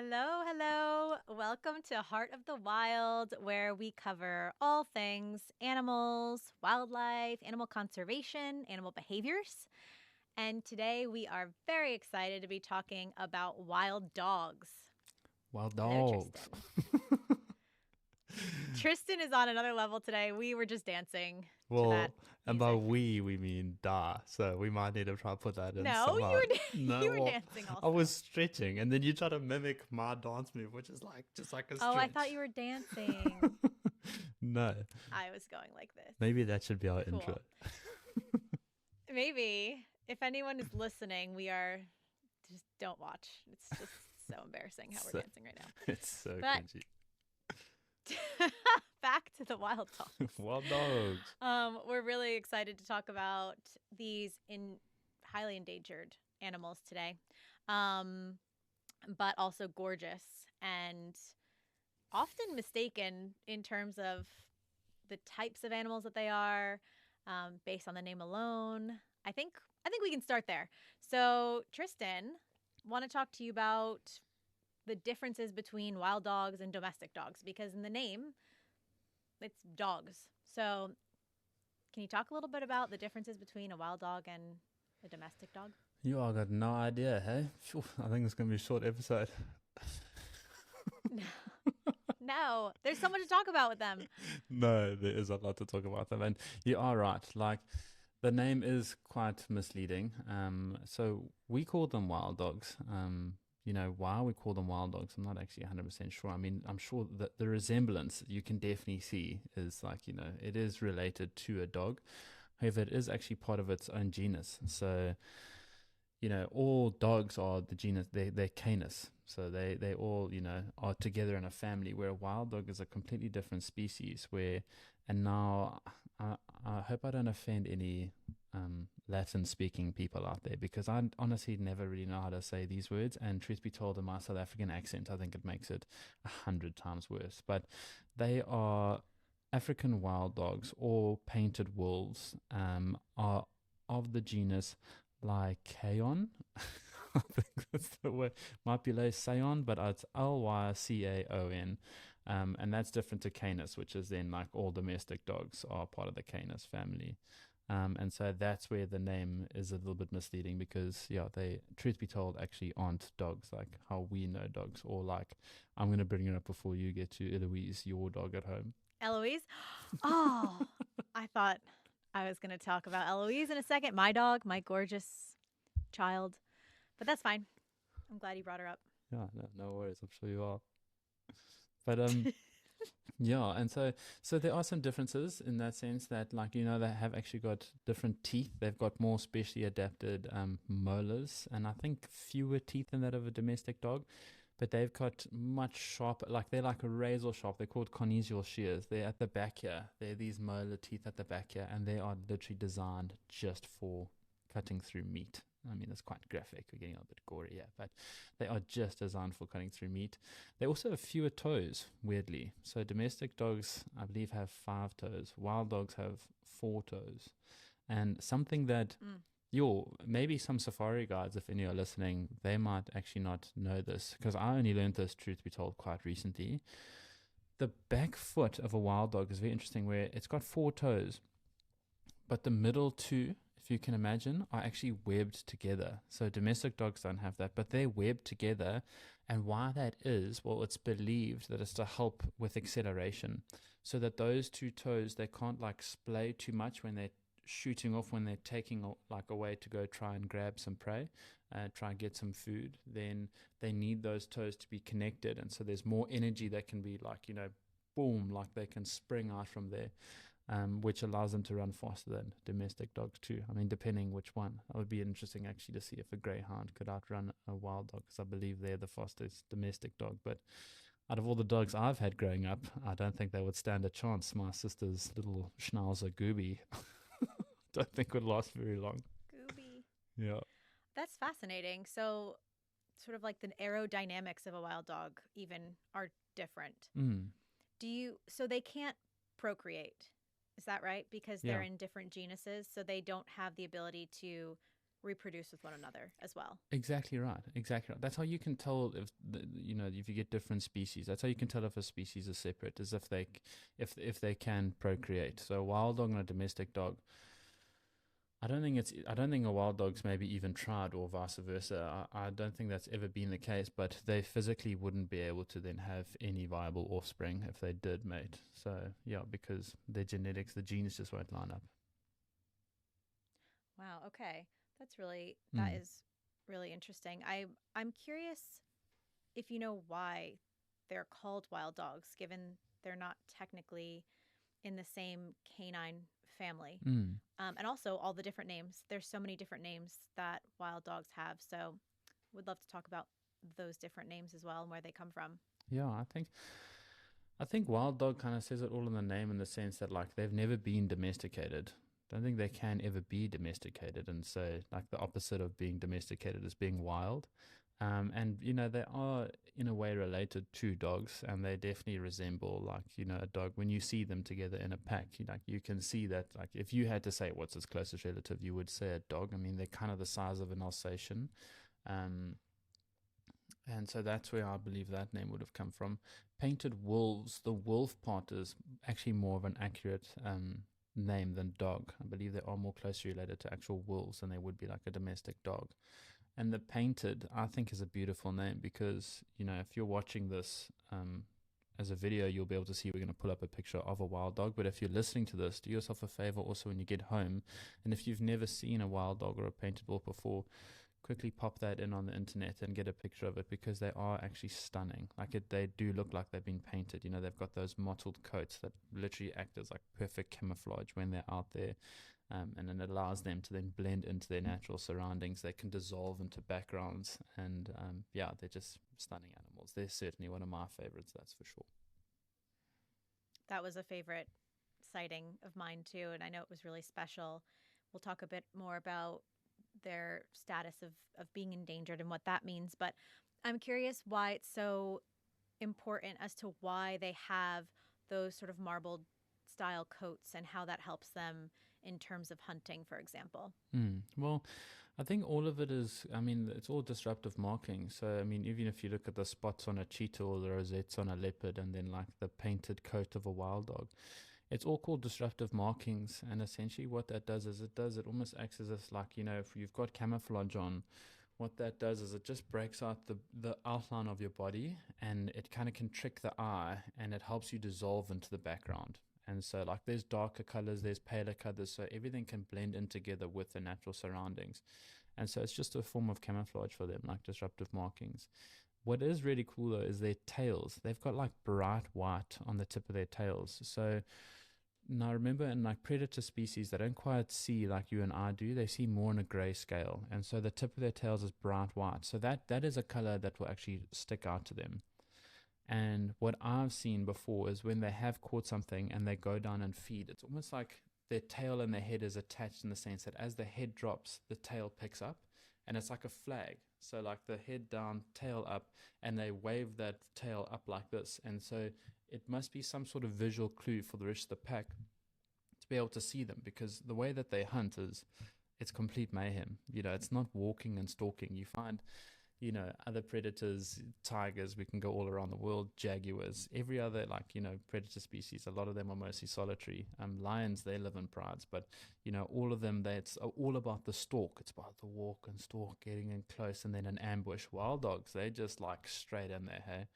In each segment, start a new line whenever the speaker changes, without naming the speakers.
Hello, hello. Welcome to Heart of the Wild, where we cover all things animals, wildlife, animal conservation, animal behaviors. And today we are very excited to be talking about wild dogs.
Wild
Hello,
dogs.
Tristan. Tristan is on another level today. We were just dancing to that
Well, and by
music.
we mean da. So we might need to try to put that in
No,
somehow.
you
No,
were
well,
dancing
I
also.
was stretching, and then you try to mimic my dance move, which is like just like a
Oh, I
stretch.
thought you were dancing.
No,
I was going like this.
maybe that should be our intro.
Cool. Maybe. If anyone is listening, we are just don't watch. It's just so embarrassing how we're
So,
dancing right now.
it's so
But
cringy.
back to the wild dogs.
Wild dogs.
We're really excited to talk about these highly endangered animals today. But also gorgeous and often mistaken in terms of the types of animals that they are, based on the name alone. I think we can start there. So, Tristan, want to talk to you about the differences between wild dogs and domestic dogs because in the name, it's dogs. So, can you talk a little bit about the differences between a wild dog and a domestic dog?
You all got no idea, hey? Phew, I think it's gonna be a short episode.
No, there's so much to talk about with them.
No, there is a lot to talk about them, and you are right. Like the name is quite misleading. So we call them wild dogs. Why we call them wild dogs, I'm not actually 100% sure. I mean, I'm sure that the resemblance you can definitely see is like, it is related to a dog. However, it is actually part of its own genus. So, all dogs are the genus, they're Canis. So they all, are together in a family, where a wild dog is a completely different species. And now I hope I don't offend any Latin speaking people out there, because I honestly never really know how to say these words. And truth be told, in my South African accent, I think it makes it 100 times worse. But they are African wild dogs, or painted wolves, are of the genus Lycaon. I think that's the way. Might be Lycaon, but it's Lycaon. And that's different to Canis, which is then like all domestic dogs are part of the Canis family. And so that's where the name is a little bit misleading, because, yeah, they, truth be told, actually aren't dogs like how we know dogs. Or like, I'm going to bring it up before you get to Eloise, your dog at home.
Eloise? Oh, I thought I was going to talk about Eloise in a second. My dog, my gorgeous child. But that's fine. I'm glad you brought her up.
Yeah, no worries. I'm sure you are. But yeah, and so there are some differences in that sense, that, like, they have actually got different teeth. They've got more specially adapted molars, and I think fewer teeth than that of a domestic dog. But they've got much sharper, like they're like a razor sharp. They're called conesial shears. They're at the back here. They're these molar teeth at the back here, and they are literally designed just for cutting through meat. I mean, it's quite graphic. We're getting a little bit gory here, but they are just designed for cutting through meat. They also have fewer toes, weirdly. So domestic dogs, I believe, have 5 toes. Wild dogs have 4 toes. And something that maybe some safari guides, if any are listening, they might actually not know this, because I only learned this, truth be told, quite recently. The back foot of a wild dog is very interesting, where it's got 4 toes, but the middle two, if you can imagine, are actually webbed together. So domestic dogs don't have that, but they're webbed together. And why that is, well, it's believed that it's to help with acceleration, so that those 2 toes, they can't like splay too much when they're shooting off, when they're taking like away to go try and grab some prey, try and get some food. Then they need those toes to be connected, and so there's more energy that can be like, boom, like they can spring out from there. Which allows them to run faster than domestic dogs too. I mean, depending which one. It would be interesting actually to see if a greyhound could outrun a wild dog, because I believe they're the fastest domestic dog. But out of all the dogs I've had growing up, I don't think they would stand a chance. My sister's little schnauzer Gooby don't think would last very long.
Gooby.
Yeah.
That's fascinating. So, sort of like the aerodynamics of a wild dog even are different.
Mm.
So they can't procreate. Is that right? Because they're
Yeah.
in different genuses, so they don't have the ability to reproduce with one another as well.
Exactly right. Exactly right. That's how you can tell if if you get different species. That's how you can tell if a species is separate, is if if they can procreate. So a wild dog and a domestic dog. I don't think a wild dog's maybe even tried or vice versa. I don't think that's ever been the case, but they physically wouldn't be able to then have any viable offspring if they did mate. So yeah, because their genetics, the genes just won't line up.
Wow. Okay. That
Mm.
is really interesting. I'm curious if you know why they're called wild dogs, given they're not technically in the same canine family.
Mm.
And also all the different names. There's so many different names that wild dogs have. So would love to talk about those different names as well and where they come from.
Yeah, I think wild dog kind of says it all in the name in the sense that like they've never been domesticated. Don't think they can ever be domesticated, and so like the opposite of being domesticated is being wild. And they are in a way related to dogs, and they definitely resemble like a dog. When you see them together in a pack, you can see that like if you had to say what's its closest relative, you would say a dog. I mean, they're kind of the size of an Alsatian. Um, and so that's where I believe that name would have come from. Painted wolves, the wolf part is actually more of an accurate name than dog. I believe they are more closely related to actual wolves than they would be like a domestic dog. And the painted, I think, is a beautiful name because, if you're watching this as a video, you'll be able to see we're going to pull up a picture of a wild dog. But if you're listening to this, do yourself a favor also when you get home. And if you've never seen a wild dog or a painted wolf before, quickly pop that in on the internet and get a picture of it because they are actually stunning. They do look like they've been painted. They've got those mottled coats that literally act as like perfect camouflage when they're out there. And then it allows them to then blend into their natural surroundings. They can dissolve into backgrounds, and yeah, they're just stunning animals. They're certainly one of my favorites, that's for sure.
That was a favorite sighting of mine too, and I know it was really special. We'll talk a bit more about their status of being endangered and what that means, but I'm curious why it's so important as to why they have those sort of marbled style coats and how that helps them in terms of hunting, for example.
Well, I think all of it is, I mean, it's all disruptive marking. So, I mean, even if you look at the spots on a cheetah or the rosettes on a leopard and then like the painted coat of a wild dog, it's all called disruptive markings. And essentially what that does is it almost acts as if like, if you've got camouflage on, what that does is it just breaks out the outline of your body and it kind of can trick the eye and it helps you dissolve into the background. And so, like, there's darker colors, there's paler colors, so everything can blend in together with the natural surroundings. And so, it's just a form of camouflage for them, like disruptive markings. What is really cool though is their tails. They've got like bright white on the tip of their tails. So, now remember in like predator species, they don't quite see like you and I do. They see more on a gray scale. And so, the tip of their tails is bright white. So, that is a color that will actually stick out to them. And what I've seen before is when they have caught something and they go down and feed, it's almost like their tail and their head is attached in the sense that as the head drops, the tail picks up and it's like a flag. So, like the head down, tail up, and they wave that tail up like this. And so, it must be some sort of visual clue for the rest of the pack to be able to see them because the way that they hunt is it's complete mayhem. It's not walking and stalking. You find other predators, tigers, we can go all around the world, jaguars, every other like, predator species, a lot of them are mostly solitary. Lions, they live in prides, but all of them, it's all about the stalk. It's about the walk and stalk, getting in close and then an ambush. Wild dogs, they just like straight in there, hey?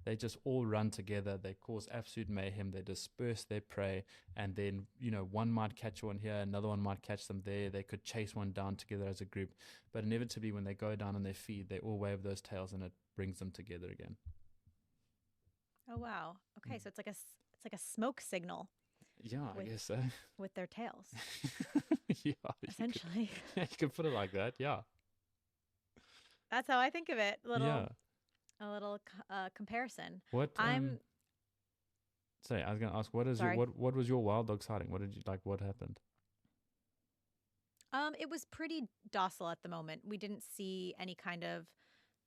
They just all run together. They cause absolute mayhem. They disperse their prey. And then, one might catch one here, another one might catch them there. They could chase one down together as a group. But inevitably, when they go down on their feet, they all wave those tails and it brings them together again.
Oh wow. Okay,
Mm.
so it's like a smoke signal
Yeah, I
with
guess so.
with their tails,
Yeah,
essentially.
you could put it like that. Yeah.
That's how I think of it.
Yeah.
A little comparison.
What
I'm
Sorry, I was gonna ask what is your
sorry.
what was your wild dog sighting? What did you like what happened?
It was pretty docile at the moment. We didn't see any kind of,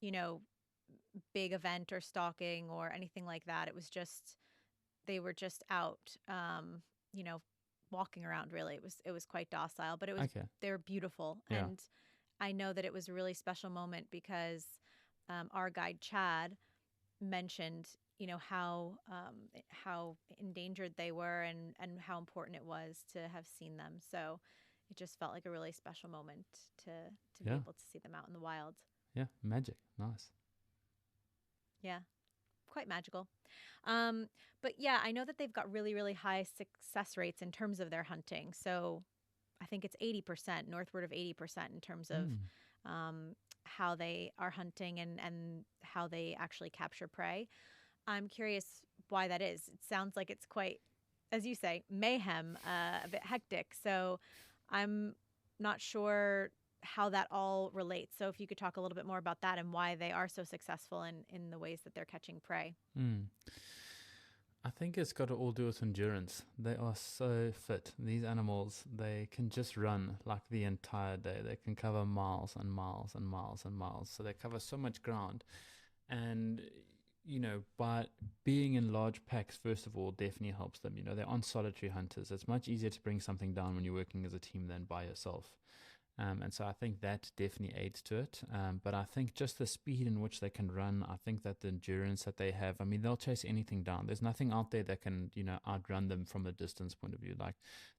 you know, big event or stalking or anything like that. It was just they were just out, you know, walking around. Really, it was quite docile, but
Okay.
they were beautiful,
Yeah.
and I know that it was a really special moment because our guide Chad mentioned, how endangered they were, and how important it was to have seen them. So it just felt like a really special moment to be
Yeah.
able to see them out in the wild.
Yeah. Magic. Nice.
Yeah, quite magical. Um, but yeah, I know that they've got really, really high success rates in terms of their hunting. So I think it's 80%, northward of 80% in terms of
Mm.
how they are hunting, and how they actually capture prey. I'm curious why that is. It sounds like it's quite, as you say, mayhem, a bit hectic. So I'm not sure how that all relates. So if you could talk a little bit more about that and why they are so successful in the ways that they're catching prey.
Mm. I think it's got to all do with endurance. They are so fit. These animals, they can just run like the entire day. They can cover miles and miles and miles and miles. So they cover so much ground. And, by being in large packs, first of all, definitely helps them. They aren't solitary hunters. It's much easier to bring something down when you're working as a team than by yourself. And so I think that definitely aids to it. But I think just the speed in which they can run, I think that the endurance that they have, I mean, they'll chase anything down. There's nothing out there that can, outrun them from a distance point of view. Like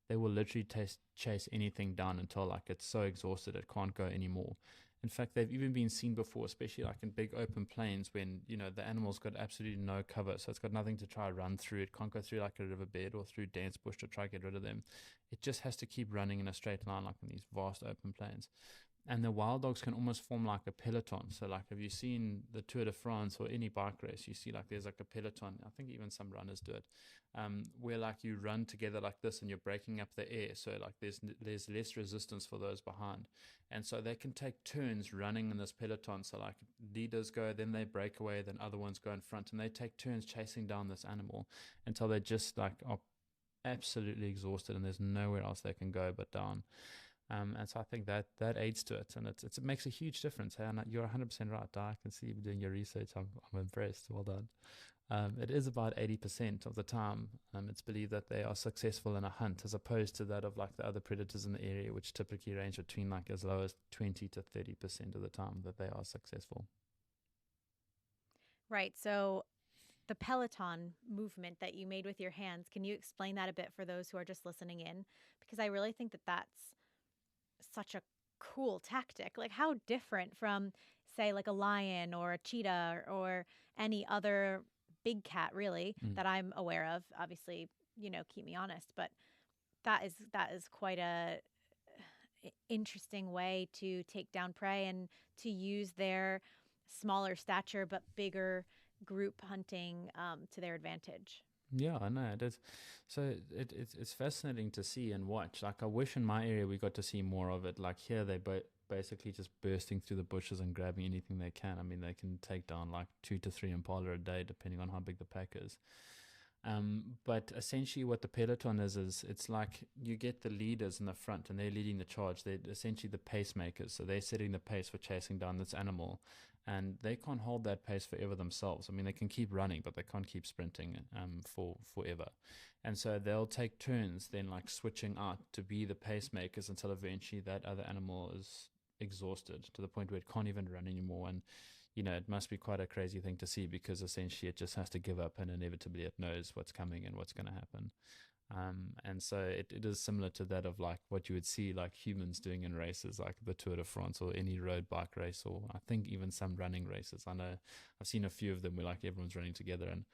they will literally chase anything down until like it's so exhausted it can't go anymore. In fact, they've even been seen before, especially like in big open plains when, the animal's got absolutely no cover. So it's got nothing to try run through. It can't go through like a riverbed or through dense bush to try get rid of them. It just has to keep running in a straight line like in these vast open plains. And the wild dogs can almost form like a peloton. So like have you seen the Tour de France or any bike race, you see like there's like a peloton. I think even some runners do it, where like you run together like this and you're breaking up the air. So like there's less resistance for those behind. And so they can take turns running in this peloton. So like leaders go, then they break away, then other ones go in front, and they take turns chasing down this animal until they just like are absolutely exhausted and there's nowhere else they can go but down. And so I think that aids to it, and it makes a huge difference. Hey? And you're 100% right. I can see you doing your research. I'm impressed. Well done. It is about 80% of the time it's believed that they are successful in a hunt, as opposed to that of like the other predators in the area, which typically range between like as low as 20 to 30% of the time that they are successful.
Right. So the Peloton movement that you made with your hands, can you explain that a bit for those who are just listening in? Because I really think that that's such a cool tactic. Like, how different from, say, like a lion or a cheetah, or any other big cat, really,
Mm.
that I'm aware of. Obviously, keep me honest, but that is quite a interesting way to take down prey and to use their smaller stature but bigger group hunting to their advantage.
Yeah, I know it is. So it's fascinating to see and watch. Like I wish in my area we got to see more of it. Like here, they basically just bursting through the bushes and grabbing anything they can. I mean, they can take down like 2 to 3 impala a day, depending on how big the pack is. But essentially, what the peloton is it's like you get the leaders in the front and they're leading the charge. They're essentially the pacemakers. So they're setting the pace for chasing down this animal. And they can't hold that pace forever themselves. I mean, they can keep running, but they can't keep sprinting for forever. And so they'll take turns then like switching out to be the pacemakers until eventually that other animal is exhausted to the point where it can't even run anymore. And it must be quite a crazy thing to see because essentially it just has to give up and inevitably it knows what's coming and what's going to happen. And so it is similar to that of like what you would see like humans doing in races like the Tour de France or any road bike race, or I think even some running races. I know I've seen a few of them where like everyone's running together, and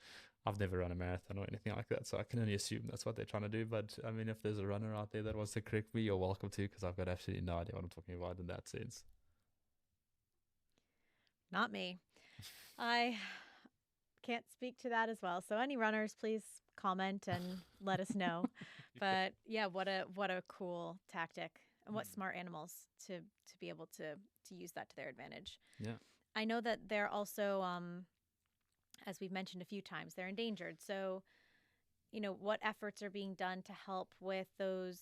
I've never run a marathon or anything like that, so I can only assume that's what they're trying to do. But I mean, if there's a runner out there that wants to correct me, you're welcome to, because I've got absolutely no idea what I'm talking about in that sense.
Not me. I can't speak to that as well. So any runners, please comment and let us know. But yeah, what a cool tactic, and what smart animals to be able to use that to their advantage.
Yeah.
I know that they're also, as we've mentioned a few times, they're endangered. So, what efforts are being done to help with those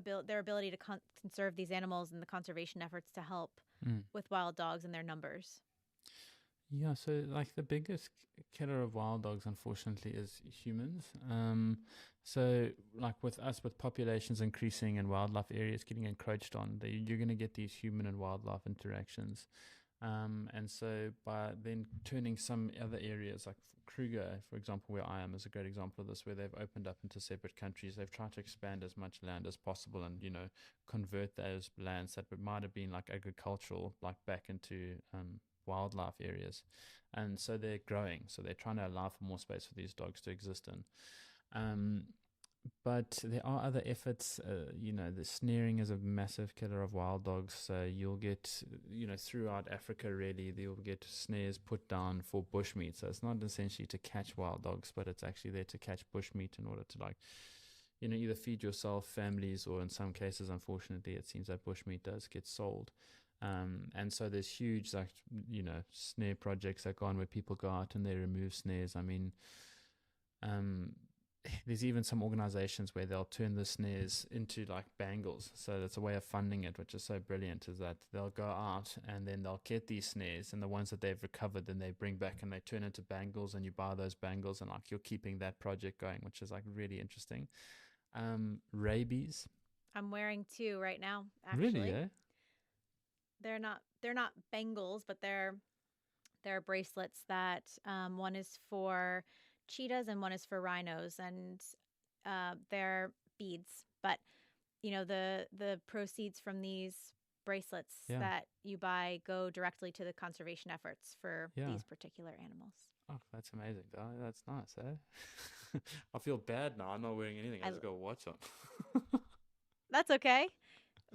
their ability to conserve these animals, and the conservation efforts to help
Mm.
with wild dogs and their numbers?
Yeah, so like the biggest killer of wild dogs, unfortunately, is humans. So like with us, with populations increasing and wildlife areas getting encroached on, you're going to get these human and wildlife interactions. And so by then turning some other areas like Kruger, for example, where I am, is a great example of this, where they've opened up into separate countries. They've tried to expand as much land as possible and, convert those lands that might have been like agricultural, like back into wildlife areas. And so they're growing. So they're trying to allow for more space for these dogs to exist in. Um, but there are other efforts. The snaring is a massive killer of wild dogs. So you'll get, throughout Africa, really, you'll get snares put down for bushmeat. So it's not essentially to catch wild dogs, but it's actually there to catch bushmeat in order to, like, either feed yourself, families, or in some cases, unfortunately, it seems that bushmeat does get sold. And so there's huge, like, snare projects that go on where people go out and they remove snares. I mean, um, there's even some organizations where they'll turn the snares into like bangles. So that's a way of funding it, which is so brilliant, is that they'll go out and then they'll get these snares, and the ones that they've recovered, then they bring back and they turn into bangles, and you buy those bangles, and like you're keeping that project going, which is like really interesting. Rabies.
I'm wearing two right now,
Really,
actually.
eh?
They're not bangles, but they're bracelets that one is for cheetahs and one is for rhinos, and they're beads. But the proceeds from these bracelets
Yeah.
that you buy go directly to the conservation efforts for
Yeah.
these particular animals.
Oh, that's amazing. That's nice, eh? I feel bad now. I'm not wearing anything. I
I
just got a watch on.
That's okay,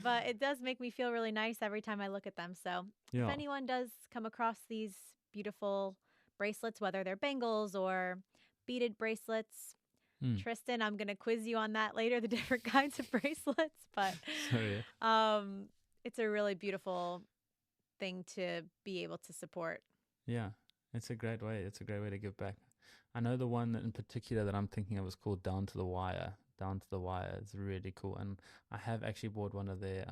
but it does make me feel really nice every time I look at them. So, if
Yeah.
anyone does come across these beautiful bracelets, whether they're bangles or beaded bracelets,
Mm.
Tristan, I'm going to quiz you on that later, the different kinds of bracelets, but
Sorry.
um it's a really beautiful thing to be able to support.
Yeah. It's a great way. It's a great way to give back. I know the one in particular that I'm thinking of is called Down to the Wire. Down to the Wire. It's really cool. And I have actually bought one of their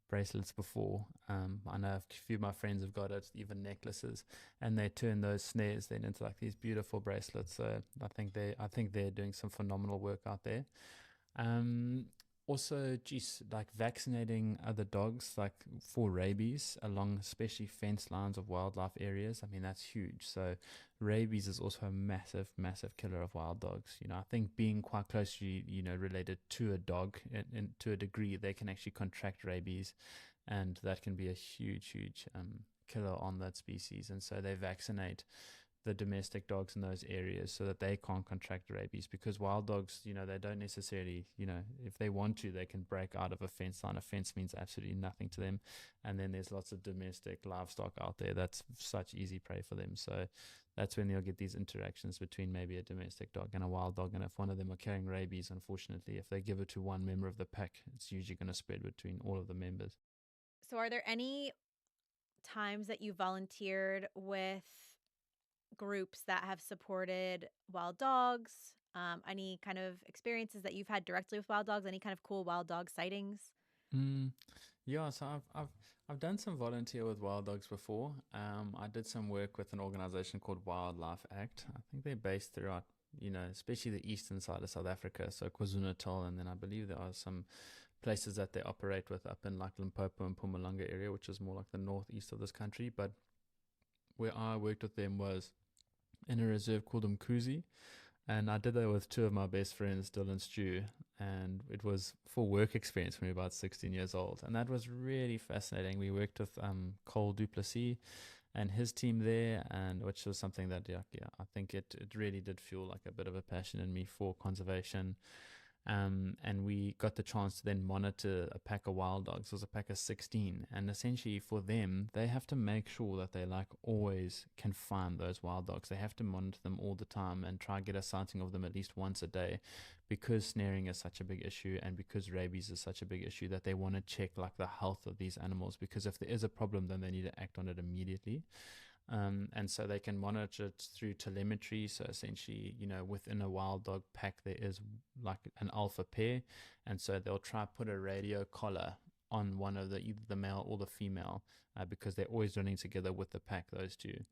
bracelets before. I know a few of my friends have got it, even necklaces, and they turn those snares then into like these beautiful bracelets. So I think they're doing some phenomenal work out there. Um, Also, geez, like vaccinating other dogs, like for rabies along especially fence lines of wildlife areas. I mean, that's huge. So, rabies is also a massive, massive killer of wild dogs. I think being quite closely, related to a dog, and to a degree, they can actually contract rabies, and that can be a huge, huge killer on that species. And so they vaccinate the domestic dogs in those areas so that they can't contract rabies, because wild dogs, they don't necessarily, if they want to, they can break out of a fence line. A fence means absolutely nothing to them. And then there's lots of domestic livestock out there that's such easy prey for them. So that's when you'll get these interactions between maybe a domestic dog and a wild dog. And if one of them are carrying rabies, unfortunately, if they give it to one member of the pack, it's usually going to spread between all of the members.
So, are there any times that you volunteered with groups that have supported wild dogs? Any kind of experiences that you've had directly with wild dogs? Any kind of cool wild dog sightings?
Mm, yeah, so I've done some volunteer with wild dogs before. I did some work with an organization called Wildlife Act. I think they're based throughout, especially the eastern side of South Africa, so KwaZulu-Natal, and then I believe there are some places that they operate with up in like Limpopo and Mpumalanga area, which is more like the northeast of this country. But where I worked with them was in a reserve called Umkhuze, and I did that with two of my best friends, Dylan and Stu, and it was for work experience when we were about 16 years old. And that was really fascinating. We worked with Cole Duplessis and his team there, and which was something that, yeah, I think it really did fuel like a bit of a passion in me for conservation. And we got the chance to then monitor a pack of wild dogs. It was a pack of 16. And essentially for them, they have to make sure that they like always can find those wild dogs. They have to monitor them all the time and try to get a sighting of them at least once a day, because snaring is such a big issue and because rabies is such a big issue, that they want to check like the health of these animals, because if there is a problem, then they need to act on it immediately. And so they can monitor it through telemetry. So essentially, within a wild dog pack, there is like an alpha pair. And so they'll try put a radio collar on one of the either the male or the female, because they're always running together with the pack, those two.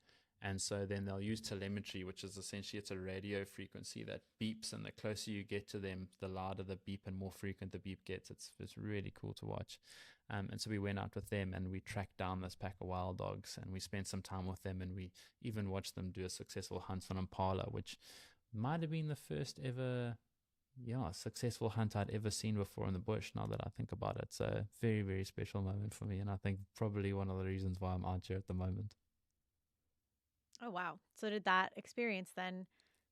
And so then they'll use telemetry, which is essentially it's a radio frequency that beeps, and the closer you get to them, the louder the beep and more frequent the beep gets. It's really cool to watch. And so we went out with them and we tracked down this pack of wild dogs, and we spent some time with them, and we even watched them do a successful hunt on impala, which might have been the first ever, yeah, successful hunt I'd ever seen before in the bush, now that I think about it. So very, very special moment for me, and I think probably one of the reasons why I'm out here at the moment.
Oh, wow. So did that experience then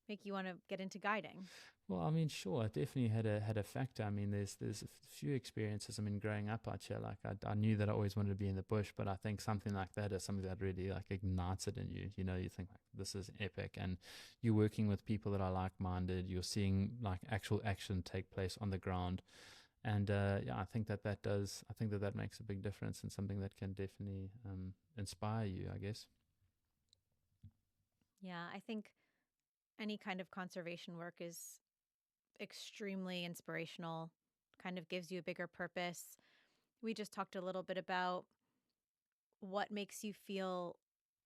make you want to get into guiding?
Well, I mean, sure, it definitely had a factor. I mean, there's a few experiences. I mean, growing up out here, like I knew that I always wanted to be in the bush, but I think something like that is something that really like ignites it in you. You know, you think like this is epic, and you're working with people that are like-minded. You're seeing like actual action take place on the ground, and yeah, I think that does. I think that makes a big difference, and something that can definitely inspire you, I guess.
Yeah, I think any kind of conservation work is extremely inspirational, kind of gives you a bigger purpose. We just talked a little bit about what makes you feel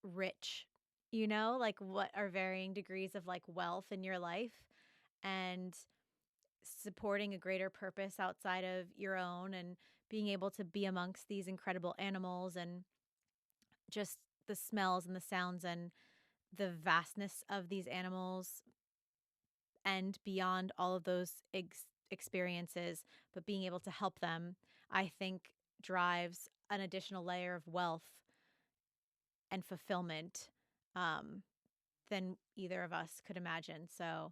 rich, like what are varying degrees of like wealth in your life, and supporting a greater purpose outside of your own, and being able to be amongst these incredible animals, and just the smells and the sounds and the vastness of these animals, and beyond all of those experiences, but being able to help them, I think drives an additional layer of wealth and fulfillment, um, than either of us could imagine. So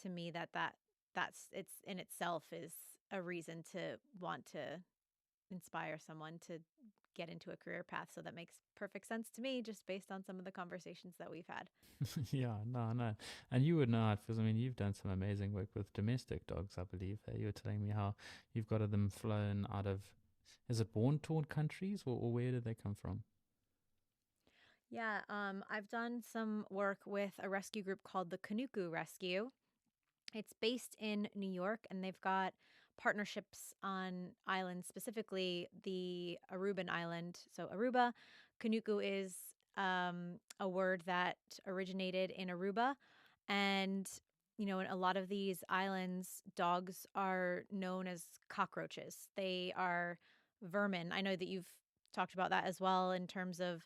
to me, that's it's in itself is a reason to want to inspire someone to get into a career path. So that makes perfect sense to me, just based on some of the conversations that we've had.
Yeah, no, no. And you would know how it feels. I mean, you've done some amazing work with domestic dogs, I believe. You were telling me how you've got them flown out of, is it born torn countries, or where did they come from?
Yeah, I've done some work with a rescue group called the Kanuku Rescue. It's based in New York, and they've got partnerships on islands, specifically the Aruban Island. So Aruba, Kanuku is a word that originated in Aruba, and in a lot of these islands, dogs are known as cockroaches. They are vermin. I know that you've talked about that as well in terms of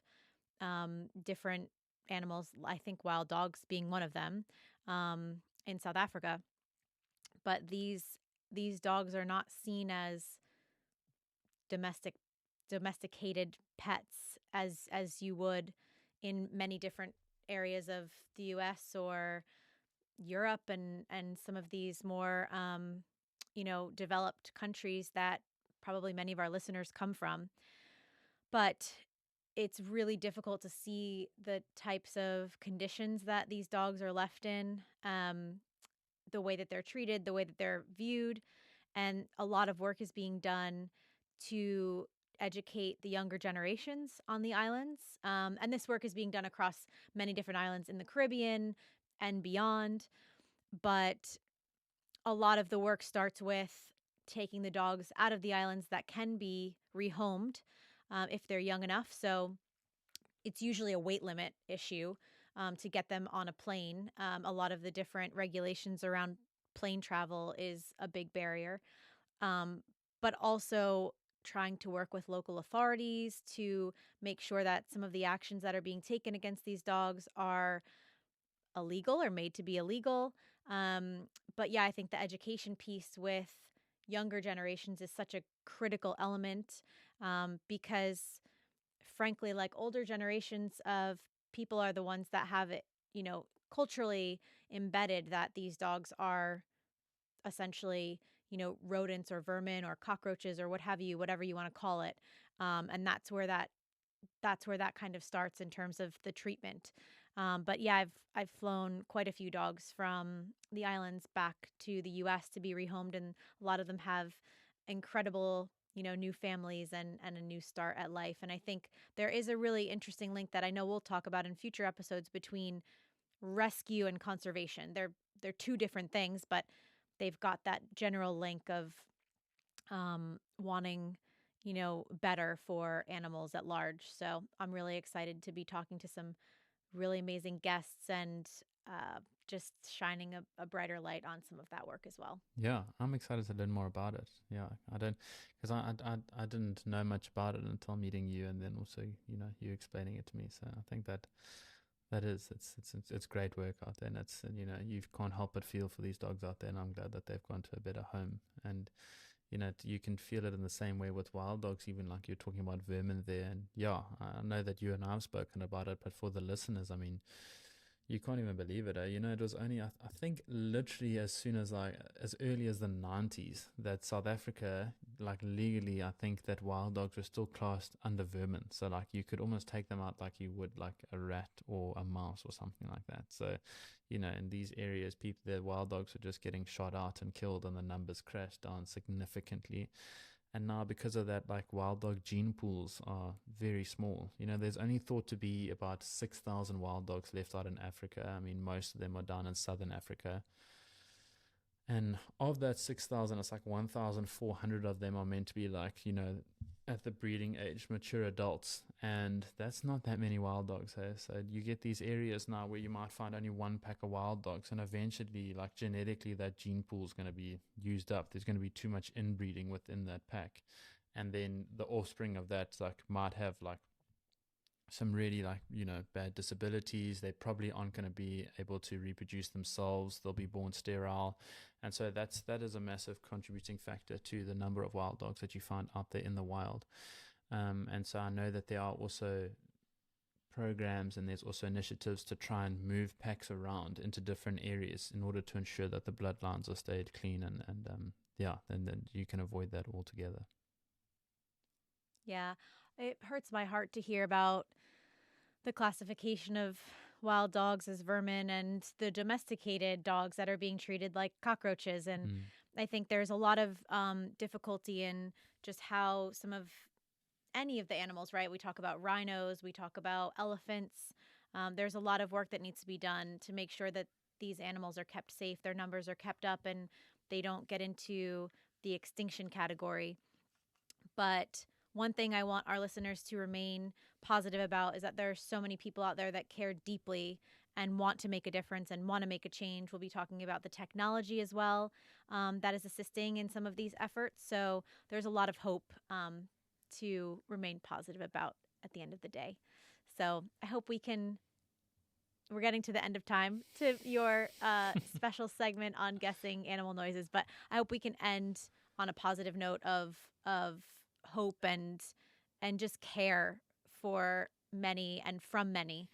different animals. I think wild dogs being one of them, in South Africa. But these dogs are not seen as domestic domesticated pets as you would in many different areas of the US or Europe, and some of these more developed countries that probably many of our listeners come from. But it's really difficult to see the types of conditions that these dogs are left in, the way that they're treated, the way that they're viewed. And a lot of work is being done to educate the younger generations on the islands. And this work is being done across many different islands in the Caribbean and beyond. But a lot of the work starts with taking the dogs out of the islands that can be rehomed, if they're young enough. So it's usually a weight limit issue, to get them on a plane. A lot of the different regulations around plane travel is a big barrier, um, but also trying to work with local authorities to make sure that some of the actions that are being taken against these dogs are illegal or made to be illegal. Um, but yeah, I think the education piece with younger generations is such a critical element, because frankly, like older generations of people are the ones that have it, culturally embedded that these dogs are essentially, rodents or vermin or cockroaches or what have you, whatever you want to call it. And that's where that kind of starts in terms of the treatment. But yeah, I've flown quite a few dogs from the islands back to the U.S. to be rehomed, and a lot of them have incredible, new families and a new start at life. And I think there is a really interesting link that I know we'll talk about in future episodes between rescue and conservation. They're two different things, but they've got that general link of wanting, better for animals at large. So I'm really excited to be talking to some really amazing guests and uh, just shining a brighter light on some of that work as well.
Yeah, I'm excited to learn more about it. Yeah, I don't, because I didn't know much about it until meeting you, and then also you explaining it to me. So I think that is it's great work out there, and it's you can't help but feel for these dogs out there, and I'm glad that they've gone to a better home. And you can feel it in the same way with wild dogs, even like you're talking about vermin there. And yeah, I know that you and I have spoken about it, but for the listeners, I mean, you can't even believe it. It was only, I think, literally as soon as as early as the 90s, that South Africa, like legally, I think that wild dogs were still classed under vermin. So, like, you could almost take them out like you would like a rat or a mouse or something like that. So, in these areas, the wild dogs were just getting shot out and killed, and the numbers crashed down significantly. And now, because of that, like wild dog gene pools are very small. There's only thought to be about 6,000 wild dogs left out in Africa. I mean, most of them are down in southern Africa. And of that 6,000, it's like 1,400 of them are meant to be like, at the breeding age, mature adults. And that's not that many wild dogs, hey? So you get these areas now where you might find only one pack of wild dogs. And eventually, like genetically, that gene pool is going to be used up. There's going to be too much inbreeding within that pack. And then the offspring of that might have some really bad disabilities. They probably aren't going to be able to reproduce themselves. They'll be born sterile. And so that is a massive contributing factor to the number of wild dogs that you find out there in the wild. And so I know that there are also programs and there's also initiatives to try and move packs around into different areas in order to ensure that the bloodlines are stayed clean, and then you can avoid that altogether.
Yeah, it hurts my heart to hear about the classification of wild dogs as vermin and the domesticated dogs that are being treated like cockroaches. And
Mm.
I think there's a lot of difficulty in just how some of any of the animals, right? We talk about rhinos, we talk about elephants. There's a lot of work that needs to be done to make sure that these animals are kept safe, their numbers are kept up, and they don't get into the extinction category. But one thing I want our listeners to remain positive about is that there are so many people out there that care deeply and want to make a difference and want to make a change. We'll be talking about the technology as well that is assisting in some of these efforts. So there's a lot of hope to remain positive about at the end of the day. So I hope we're getting to the end of time to your special segment on guessing animal noises, but I hope we can end on a positive note of hope and just care for many and from many.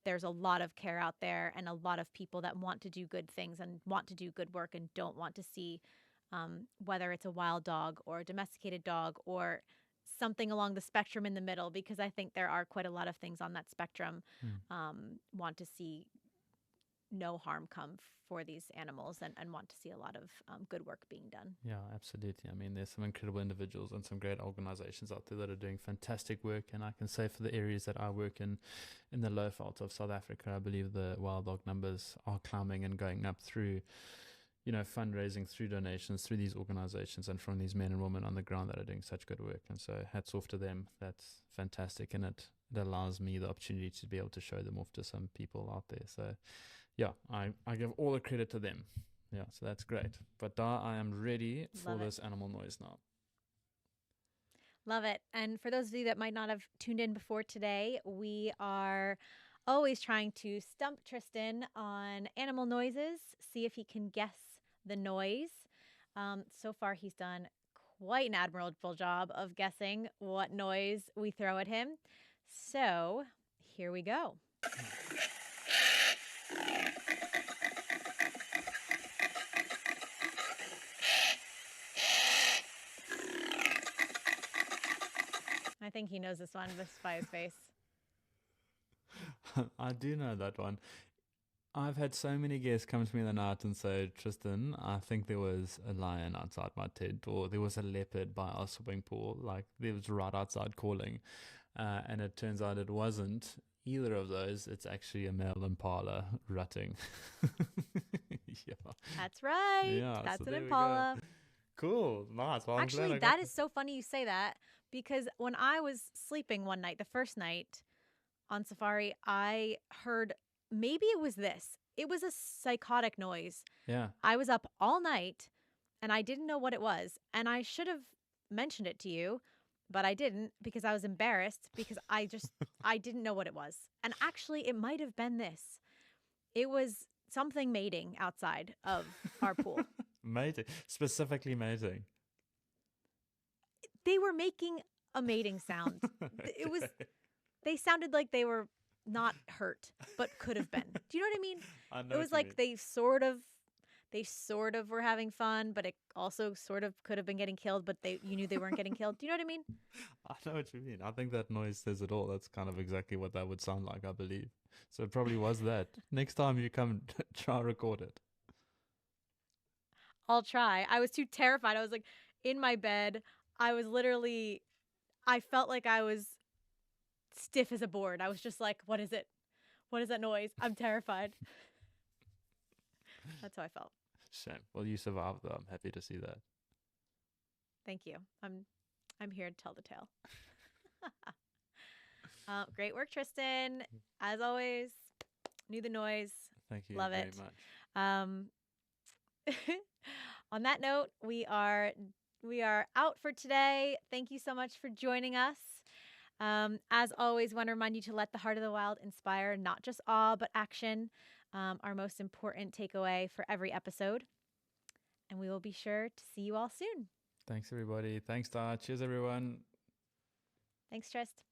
There's a lot of care out there and a lot of people that want to do good things and want to do good work and don't want to see whether it's a wild dog or a domesticated dog or something along the spectrum in the middle, because I think there are quite a lot of things on that spectrum,
Mm.
want to see no harm come for these animals and want to see a lot of good work being done.
Yeah, absolutely. I mean, there's some incredible individuals and some great organizations out there that are doing fantastic work. And I can say for the areas that I work in the low veld of South Africa, I believe the wild dog numbers are climbing and going up through, fundraising, through donations, through these organizations, and from these men and women on the ground that are doing such good work. And so hats off to them. That's fantastic. And it allows me the opportunity to be able to show them off to some people out there. So yeah, I give all the credit to them. Yeah, so that's great. But Da, I am ready for this animal noise now.
Love it. And for those of you that might not have tuned in before today, we are always trying to stump Tristan on animal noises, see if he can guess the noise. So far, he's done quite an admirable job of guessing what noise we throw at him. So here we go. I think he knows this one just by his face.
I do know that one. I've had so many guests come to me in the night and say, Tristan, I think there was a lion outside my tent, or there was a leopard by our swimming pool. Like, there was right outside calling. And it turns out it wasn't either of those. It's actually a male impala rutting. Yeah.
That's right.
Yeah,
That's
so
an
there we
impala.
go. Cool. Nice. Well,
Actually, that is so funny you say that, because when I was sleeping one night, the first night on safari, I heard, maybe it was this. It was a psychotic noise.
Yeah.
I was up all night and I didn't know what it was. And I should have mentioned it to you, but I didn't because I was embarrassed because I didn't know what it was. And actually, it might have been this. It was something mating outside of our pool.
Mating. Specifically mating.
They were making a mating sound. It was, they sounded like they were not hurt, but could have been. Do you know what I mean?
I know
It was like they sort of were having fun, but it also sort of could have been getting killed, but you knew they weren't getting killed. Do you know what I mean?
I know what you mean. I think that noise says it all. That's kind of exactly what that would sound like, I believe. So it probably was that. Next time you come, try record it.
I'll try. I was too terrified. I was like in my bed. I was literally, I felt like I was stiff as a board. I was just like, what is it? What is that noise? I'm terrified. That's how I felt.
Shame. Well, you survived though. I'm happy to see that.
Thank you. I'm here to tell the tale. Great work, Tristan. As always, knew the noise.
Thank you
Love
very
it.
much.
On that note, we are out for today. Thank you so much for joining us. As always, want to remind you to let the heart of the wild inspire not just awe, but action. Our most important takeaway for every episode. And we will be sure to see you all soon.
Thanks, everybody. Thanks, Dar. Cheers, everyone.
Thanks, Trist.